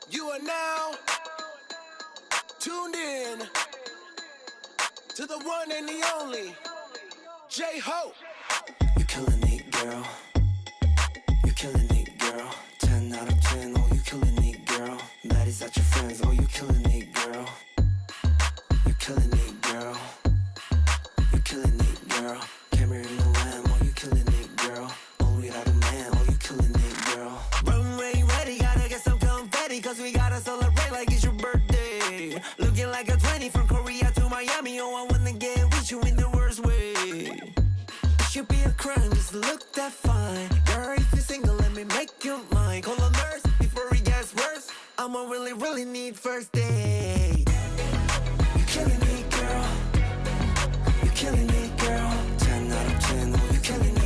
You are now tuned in to the one and the only J-Ho. You killing it, girl. You killing it, girl. 10 out of 10, oh you killing it, girl. Baddies at your friends, oh you killing it, girl. You killing it, girl. You killing it, girl. Camera in the lamb, oh you killing it, girl. Only out of man, oh you killing it, girl. Runway ready, gotta get some confetti, cause we gotta celebrate like it's your birthday. Looking like a 20 from Korea to Miami, oh I wanna get with you in the worst way. It should be a crime, just look that fine. Girl, if you're single, let me make you mine. Call a nurse before it gets worse. I'ma really need first date. You killing me, girl. You killing me, girl. 10 out of 10, oh you killing me.